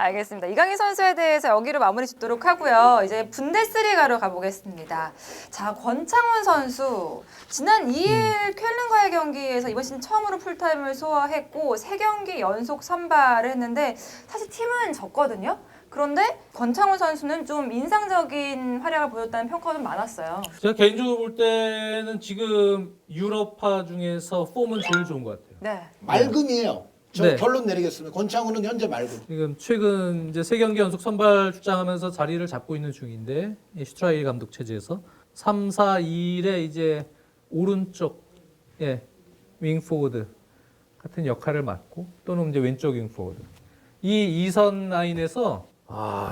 알겠습니다. 이강인 선수에 대해서 여기로 마무리 짓도록 하고요. 이제 분데스리가로 가보겠습니다. 자, 권창훈 선수 지난 2일 쾰른과의 경기에서 이번 시즌 처음으로 풀타임을 소화했고 3경기 연속 선발을 했는데 사실 팀은 졌거든요. 그런데 권창훈 선수는 좀 인상적인 활약을 보였다는 평가가 좀 많았어요. 제가 개인적으로 볼 때는 지금 유럽파 중에서 폼은 제일 좋은 것 같아요. 네. 맑음이에요. 저 네. 결론 내리겠습니다. 권창훈은 현재 맑음. 지금 최근 이제 3경기 연속 선발 출장하면서 자리를 잡고 있는 중인데 이 슈트라이 감독 체제에서 3, 4, 2일에 이제 오른쪽에 윙포워드 같은 역할을 맡고 또는 이제 왼쪽 윙포워드 이 2선 라인에서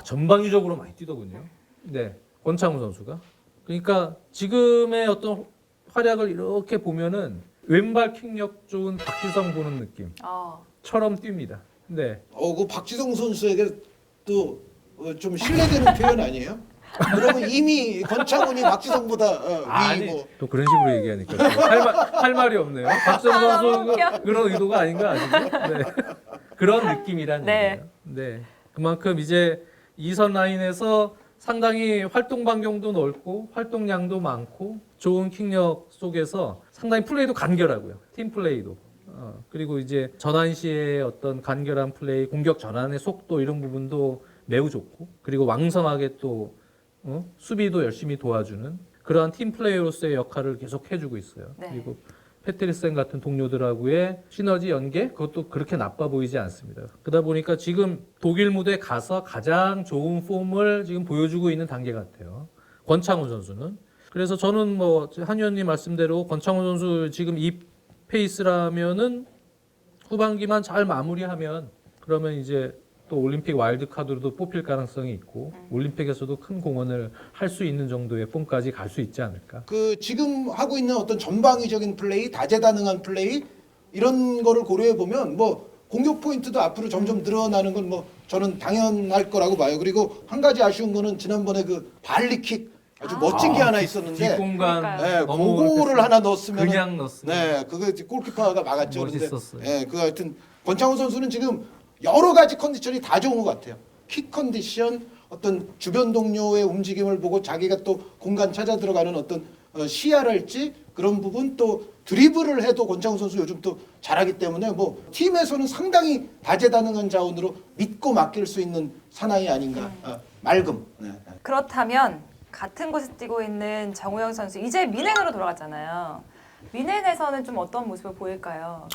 전방위적으로 많이 뛰더군요. 네, 권창훈 선수가. 그러니까 지금의 어떤 활약을 이렇게 보면은 왼발 킥력 좋은 박지성 보는 느낌처럼 뜁니다. 네. 그 박지성 선수에게 또 좀 신뢰되는 표현 아니에요? 그러면 이미 권창훈이 박지성보다 위고. 또 그런 식으로 얘기하니까 또 할 말이 없네요. 박지성 선수 그런 의도가 아닌가 아니죠? 네. 그런 느낌이란 네. 얘기예요. 네. 그만큼 이제 2선 라인에서 상당히 활동 반경도 넓고 활동량도 많고 좋은 킥력 속에서 상당히 플레이도 간결하고요. 팀 플레이도. 그리고 이제 전환 시의 어떤 간결한 플레이, 공격 전환의 속도 이런 부분도 매우 좋고 그리고 왕성하게 또 수비도 열심히 도와주는 그러한 팀 플레이어로서의 역할을 계속 해주고 있어요. 네. 그리고 페트리센 같은 동료들하고의 시너지 연계 그것도 그렇게 나빠 보이지 않습니다. 그러다 보니까 지금 독일 무대에 가서 가장 좋은 폼을 지금 보여주고 있는 단계 같아요. 권창훈 선수는. 그래서 저는 뭐 한 의원님 말씀대로 권창훈 선수 지금 이 페이스라면은 후반기만 잘 마무리하면 그러면 이제 또 올림픽 와일드카드로도 뽑힐 가능성이 있고 올림픽에서도 큰 공헌을 할 수 있는 정도의 폼까지 갈 수 있지 않을까. 그 지금 하고 있는 어떤 전방위적인 플레이, 다재다능한 플레이 이런 거를 고려해 보면 뭐 공격 포인트도 앞으로 점점 늘어나는 건 뭐 저는 당연할 거라고 봐요. 그리고 한 가지 아쉬운 거는 지난번에 그 발리킥 아주 멋진 게 하나 있었는데 뒷공간 네, 너무 그거를 이렇게 하나 넣었으면 그냥 넣었으면 네, 그거 골키퍼가 막았죠. 멋있었어요. 네, 그 하여튼 권창훈 선수는 지금 여러 가지 컨디션이 다 좋은 것 같아요. 킥 컨디션, 어떤 주변 동료의 움직임을 보고 자기가 또 공간 찾아 들어가는 어떤 시야랄지 그런 부분 또 드리블을 해도 권창훈 선수 요즘 또 잘하기 때문에 뭐 팀에서는 상당히 다재다능한 자원으로 믿고 맡길 수 있는 사나이 아닌가. 맑음. 네. 그렇다면 같은 곳에 뛰고 있는 정우영 선수 이제 미넨으로 돌아갔잖아요. 미넨에서는 좀 어떤 모습을 보일까요?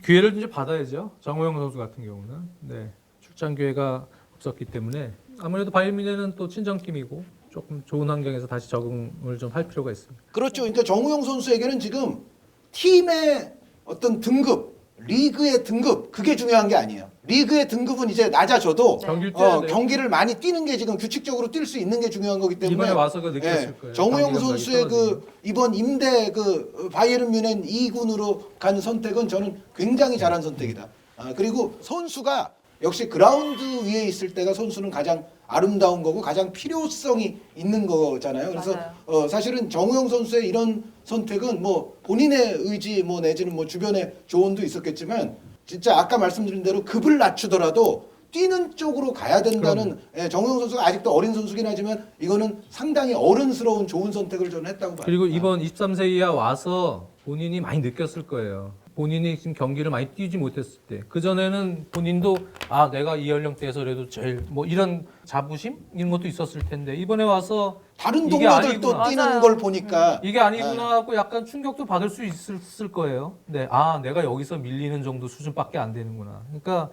기회를 이제 받아야죠. 정우영 선수 같은 경우는 네, 출장 기회가 없었기 때문에 아무래도 바이에른 뮌헨은 또 친정팀이고 조금 좋은 환경에서 다시 적응을 좀 할 필요가 있습니다. 그렇죠. 그러니까 정우영 선수에게는 지금 팀의 어떤 등급, 리그의 등급 그게 중요한 게 아니에요. 리그의 등급은 이제 낮아져도 경기를 뛰어야 돼요. 경기를 많이 뛰는 게 지금 규칙적으로 뛸 수 있는 게 중요한 거기 때문에 이번에 와서 그 느꼈을 거예요. 정우영 경기 선수의 감각이 떨어지는. 그 이번 임대 그 바이에른 뮌헨 2군으로 간 선택은 저는 굉장히 잘한 선택이다. 그리고 선수가 역시 그라운드 위에 있을 때가 선수는 가장 아름다운 거고 가장 필요성이 있는 거잖아요. 그래서 사실은 정우영 선수의 이런 선택은 뭐 본인의 의지 뭐 내지는 뭐 주변의 조언도 있었겠지만 진짜 아까 말씀드린 대로 급을 낮추더라도 뛰는 쪽으로 가야 된다는 정우영 선수가 아직도 어린 선수긴 하지만 이거는 상당히 어른스러운 좋은 선택을 저는 했다고 봐요. 그리고 이번 23세 이하 와서 본인이 많이 느꼈을 거예요. 본인이 지금 경기를 많이 뛰지 못했을 때 그전에는 본인도 내가 이 연령대에서 그래도 제일 뭐 이런 자부심 이런 것도 있었을 텐데 이번에 와서 다른 이게 동료들도 아니구나. 뛰는 맞아요. 걸 보니까 이게 아니구나 하고 약간 충격도 받을 수 있을 거예요. 네, 내가 여기서 밀리는 정도 수준밖에 안 되는구나. 그러니까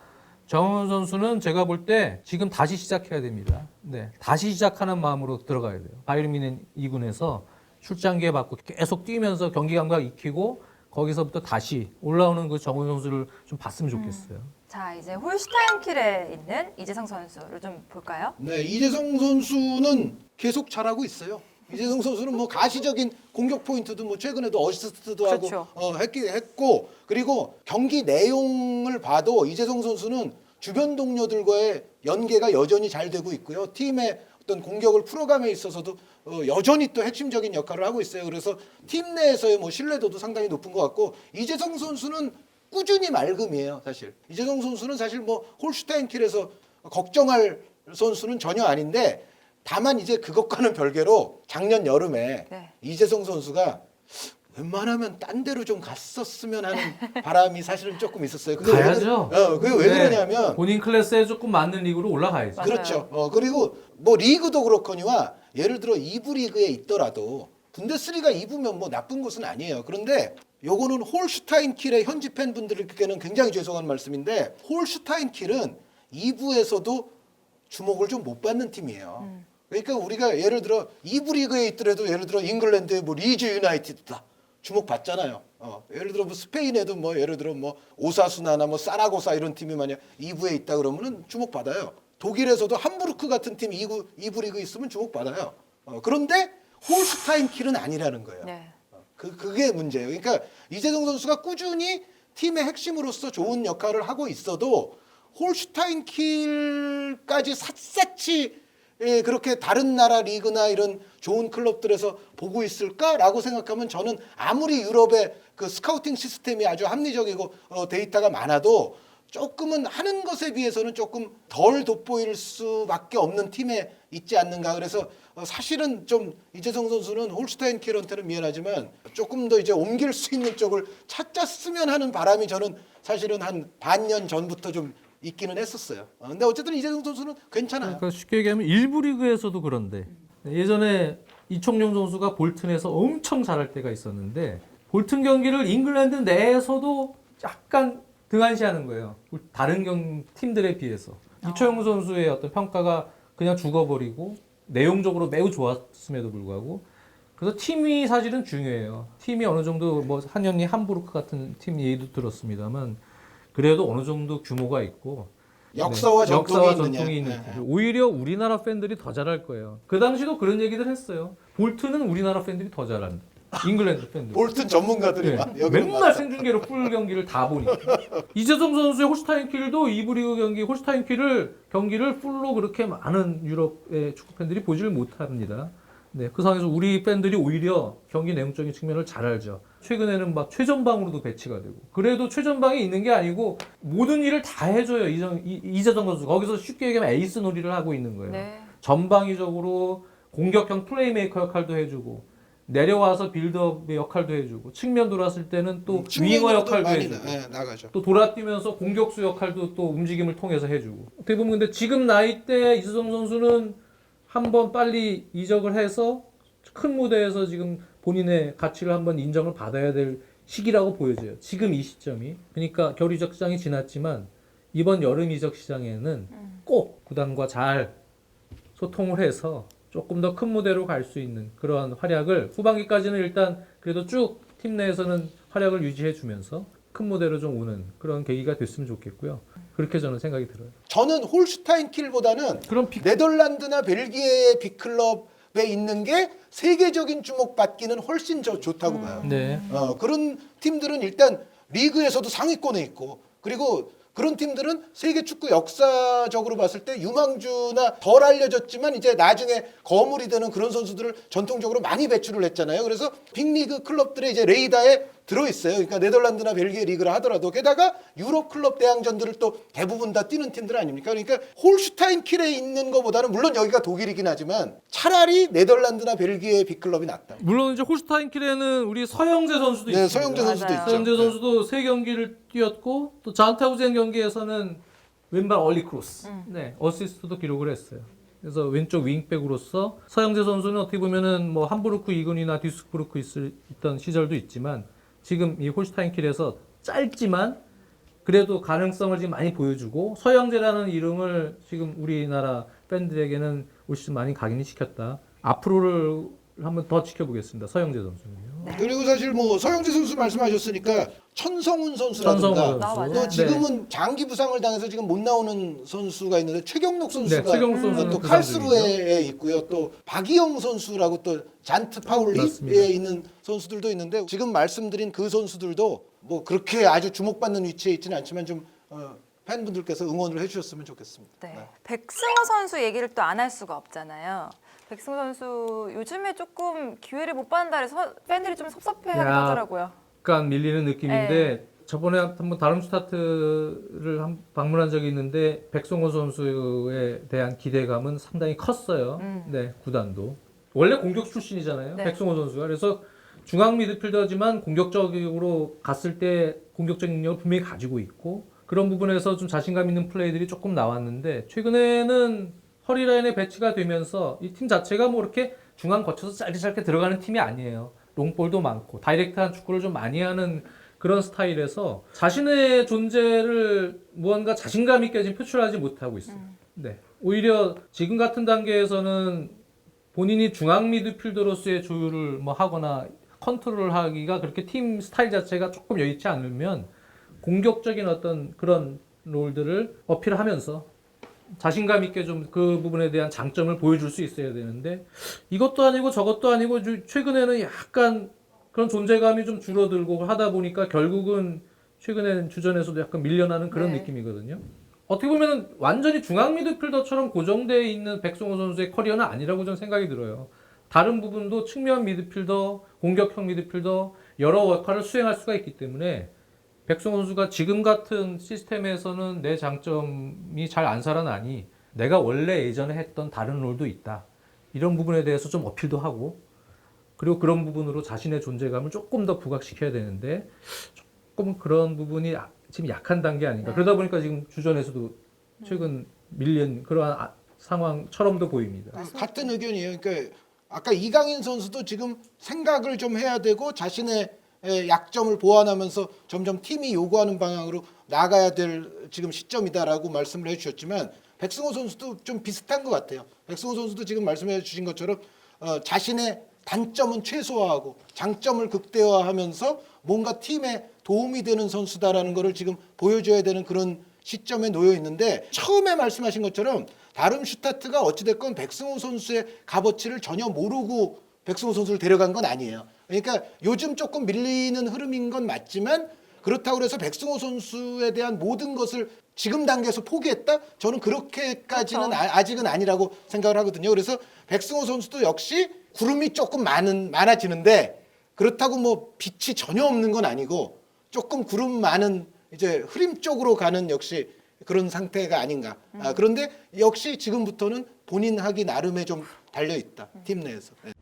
정우영 선수는 제가 볼 때 지금 다시 시작해야 됩니다. 네, 다시 시작하는 마음으로 들어가야 돼요. 바이에른 뮌헨 2군에서 출장 기회 받고 계속 뛰면서 경기 감각 익히고 거기서부터 다시 올라오는 그 정우영 선수를 좀 봤으면 좋겠어요. 자, 이제 홀슈타인킬에 있는 이재성 선수를 좀 볼까요? 네, 이재성 선수는 계속 잘하고 있어요. 이재성 선수는 뭐 가시적인 공격 포인트도 뭐 최근에도 어시스트도 그렇죠. 하고 했고 그리고 경기 내용을 봐도 이재성 선수는 주변 동료들과의 연계가 여전히 잘 되고 있고요. 팀의 어떤 공격을 풀어감에 있어서도 여전히 또 핵심적인 역할을 하고 있어요. 그래서 팀 내에서의 뭐 신뢰도도 상당히 높은 것 같고 이재성 선수는 꾸준히 맑음이에요, 사실. 이재성 선수는 사실 뭐 홀슈타인킬에서 걱정할 선수는 전혀 아닌데 다만 이제 그것과는 별개로 작년 여름에 네. 이재성 선수가 웬만하면 딴 데로 좀 갔었으면 하는 바람이 사실은 조금 있었어요. 그게 가야죠. 그게 왜 네. 그러냐면 본인 클래스에 조금 맞는 리그로 올라가야죠. 맞아요. 그렇죠. 그리고 뭐 리그도 그렇거니와 예를 들어 2부 리그에 있더라도 분데스리가 2부면 뭐 나쁜 것은 아니에요. 그런데 요거는 홀슈타인킬의 현지 팬분들께는 굉장히 죄송한 말씀인데 홀슈타인킬은 2부에서도 주목을 좀 못 받는 팀이에요. 그러니까 우리가 예를 들어 2부 리그에 있더라도 예를 들어 잉글랜드의 뭐 리즈 유나이티드다 주목 받잖아요. 예를 들어 뭐 스페인에도 뭐 예를 들어 뭐 오사수나나 뭐 사라고사 이런 팀이 만약 2부에 있다 그러면은 주목 받아요. 독일에서도 함부르크 같은 팀 2부 리그 있으면 주목 받아요. 그런데 홀슈타인킬은 아니라는 거예요. 네. 그게 문제예요. 그러니까 이재성 선수가 꾸준히 팀의 핵심으로서 좋은 역할을 하고 있어도 홀슈타인킬까지 샅샅이 그렇게 다른 나라 리그나 이런 좋은 클럽들에서 보고 있을까라고 생각하면 저는 아무리 유럽의 그 스카우팅 시스템이 아주 합리적이고 데이터가 많아도 조금은 하는 것에 비해서는 조금 덜 돋보일 수밖에 없는 팀에 있지 않는가. 그래서 사실은 좀 이재성 선수는 홀슈타인킬한테는 미안하지만 조금 더 이제 옮길 수 있는 쪽을 찾았으면 하는 바람이 저는 사실은 한 반년 전부터 좀 있기는 했었어요. 근데 어쨌든 이재성 선수는 괜찮아요. 그러니까 쉽게 얘기하면 일부 리그에서도 그런데 예전에 이청용 선수가 볼튼에서 엄청 잘할 때가 있었는데 볼튼 경기를 잉글랜드 내에서도 약간 등한시하는 거예요. 다른 팀들에 비해서. 이청용 선수의 어떤 평가가 그냥 죽어버리고 내용적으로 매우 좋았음에도 불구하고 그래서 팀이 사실은 중요해요. 팀이 어느 정도 뭐 한현리 함부르크 같은 팀 얘기도 들었습니다만 그래도 어느 정도 규모가 있고 역사와 전통이 있느냐. 전통이 있는 네. 팀. 오히려 우리나라 팬들이 더 잘할 거예요. 그 당시도 그런 얘기들 했어요. 볼트는 우리나라 팬들이 더 잘한다. 잉글랜드 팬들. 볼튼 전문가들이 네. 막 여기로 맨날 막 생중계로 풀 경기를 다 보니까. 이재성 선수의 홀슈타인킬도 2부 리그 경기 홀슈타인킬을 경기를 풀로 그렇게 많은 유럽의 축구 팬들이 보지를 못합니다. 네, 그 상황에서 우리 팬들이 오히려 경기 내용적인 측면을 잘 알죠. 최근에는 막 최전방으로도 배치가 되고. 그래도 최전방에 있는 게 아니고 모든 일을 다 해줘요. 이재성 선수. 거기서 쉽게 얘기하면 에이스 놀이를 하고 있는 거예요. 네. 전방위적으로 공격형 플레이메이커 역할도 해주고 내려와서 빌드업의 역할도 해주고 측면 돌았을 때는 또 윙어 역할도 해주고 나가죠. 또 돌아뛰면서 공격수 역할도 또 움직임을 통해서 해주고 어떻게 보면 근데 지금 나이 때 이재성 선수는 한번 빨리 이적을 해서 큰 무대에서 지금 본인의 가치를 한번 인정을 받아야 될 시기라고 보여져요. 지금 이 시점이. 그러니까 겨울 이적 시장이 지났지만 이번 여름 이적 시장에는 꼭 구단과 잘 소통을 해서 조금 더 큰 무대로 갈 수 있는 그러한 활약을 후반기까지는 일단 그래도 쭉 팀 내에서는 활약을 유지해 주면서 큰 무대로 좀 오는 그런 계기가 됐으면 좋겠고요. 그렇게 저는 생각이 들어요. 저는 홀슈타인킬보다는 그럼 네덜란드나 벨기에의 빅클럽에 있는 게 세계적인 주목받기는 훨씬 좋다고 봐요. 네. 그런 팀들은 일단 리그에서도 상위권에 있고 그리고 그런 팀들은 세계 축구 역사적으로 봤을 때 유망주나 덜 알려졌지만 이제 나중에 거물이 되는 그런 선수들을 전통적으로 많이 배출을 했잖아요. 그래서 빅리그 클럽들의 이제 레이더에 들어있어요. 그러니까 네덜란드나 벨기에 리그를 하더라도 게다가 유럽 클럽 대항전들을 또 대부분 다 뛰는 팀들 아닙니까? 그러니까 홀슈타인킬에 있는 것보다는 물론 여기가 독일이긴 하지만 차라리 네덜란드나 벨기에 빅클럽이 낫다. 물론 이제 홀슈타인킬에는 우리 서영재 선수도 네, 있습니다. 서영재 선수도 맞아요. 있죠. 서영재 선수도 3경기를 뛰었고 또 잔타우젠 경기에서는 왼발 얼리 크로스, 네, 어시스트도 기록을 했어요. 그래서 왼쪽 윙백으로서 서영재 선수는 어떻게 보면은 뭐 함부르크 2군이나 듀스부르크 있던 시절도 있지만 지금 이 홀슈타인킬에서 짧지만 그래도 가능성을 지금 많이 보여주고 서영재라는 이름을 지금 우리나라 팬들에게는 올 시즌 많이 각인시켰다. 앞으로를 한번 더 지켜보겠습니다. 서영재 선수는요. 그리고 사실 뭐 서영재 선수 말씀하셨으니까 천성훈 선수라든가 천성훈 맞아요. 또 선수. 지금은 장기 부상을 당해서 지금 못 나오는 선수가 있는데 최경록 선수가 네, 최경록 선수는 또 부상 칼스루에 있고요. 또 박이영 선수라고 또 잔트 파울리에 맞습니다. 있는 선수들도 있는데 지금 말씀드린 그 선수들도 뭐 그렇게 아주 주목받는 위치에 있지는 않지만 좀 팬분들께서 응원을 해주셨으면 좋겠습니다. 네. 백승호 선수 얘기를 또 안 할 수가 없잖아요. 백승호 선수 요즘에 조금 기회를 못 받는다 해서 팬들이 좀 섭섭해하긴 야. 하더라고요. 약간 밀리는 느낌인데 저번에 한번 다름슈타트를 방문한 적이 있는데 백성호 선수에 대한 기대감은 상당히 컸어요. 네, 구단도. 원래 공격 출신이잖아요. 네. 백성호 선수가. 그래서 중앙 미드필더지만 공격적으로 갔을 때 공격적 능력을 분명히 가지고 있고 그런 부분에서 좀 자신감 있는 플레이들이 조금 나왔는데 최근에는 허리라인에 배치가 되면서 이 팀 자체가 뭐 이렇게 중앙 거쳐서 짧게 들어가는 팀이 아니에요. 롱볼도 많고 다이렉트한 축구를 좀 많이 하는 그런 스타일에서 자신의 존재를 무언가 자신감 있게 지금 표출하지 못하고 있어요. 네. 오히려 지금 같은 단계에서는 본인이 중앙 미드필더로서의 조율을 뭐 하거나 컨트롤을 하기가 그렇게 팀 스타일 자체가 조금 여의치 않으면 공격적인 어떤 그런 롤들을 어필하면서 자신감 있게 좀 그 부분에 대한 장점을 보여줄 수 있어야 되는데 이것도 아니고 저것도 아니고 최근에는 약간 그런 존재감이 좀 줄어들고 하다 보니까 결국은 최근에는 주전에서도 약간 밀려나는 그런 네. 느낌이거든요. 어떻게 보면 완전히 중앙 미드필더처럼 고정되어 있는 백승호 선수의 커리어는 아니라고 저는 생각이 들어요. 다른 부분도 측면 미드필더, 공격형 미드필더 여러 역할을 수행할 수가 있기 때문에 백승호 선수가 지금 같은 시스템에서는 내 장점이 잘 안 살아나니 내가 원래 예전에 했던 다른 롤도 있다. 이런 부분에 대해서 좀 어필도 하고 그리고 그런 부분으로 자신의 존재감을 조금 더 부각시켜야 되는데 조금 그런 부분이 지금 약한 단계 아닌가. 그러다 보니까 지금 주전에서도 최근 밀린 그러한 상황처럼도 보입니다. 같은 의견이에요. 그러니까 아까 이강인 선수도 지금 생각을 좀 해야 되고 자신의 약점을 보완하면서 점점 팀이 요구하는 방향으로 나가야 될 지금 시점이다라고 말씀을 해주셨지만 백승호 선수도 좀 비슷한 것 같아요. 백승호 선수도 지금 말씀해 주신 것처럼 자신의 단점은 최소화하고 장점을 극대화하면서 뭔가 팀에 도움이 되는 선수다라는 것을 지금 보여줘야 되는 그런 시점에 놓여 있는데 처음에 말씀하신 것처럼 다름슈타트가 어찌됐건 백승호 선수의 값어치를 전혀 모르고 백승호 선수를 데려간 건 아니에요. 그러니까 요즘 조금 밀리는 흐름인 건 맞지만 그렇다고 해서 백승호 선수에 대한 모든 것을 지금 단계에서 포기했다? 저는 그렇게까지는 그렇죠. 아직은 아니라고 생각을 하거든요. 그래서 백승호 선수도 역시 구름이 조금 많아지는데 그렇다고 뭐 빛이 전혀 없는 건 아니고 조금 구름 많은 이제 흐림 쪽으로 가는 역시 그런 상태가 아닌가. 그런데 역시 지금부터는 본인 하기 나름에 좀 달려 있다. 팀 내에서. 네.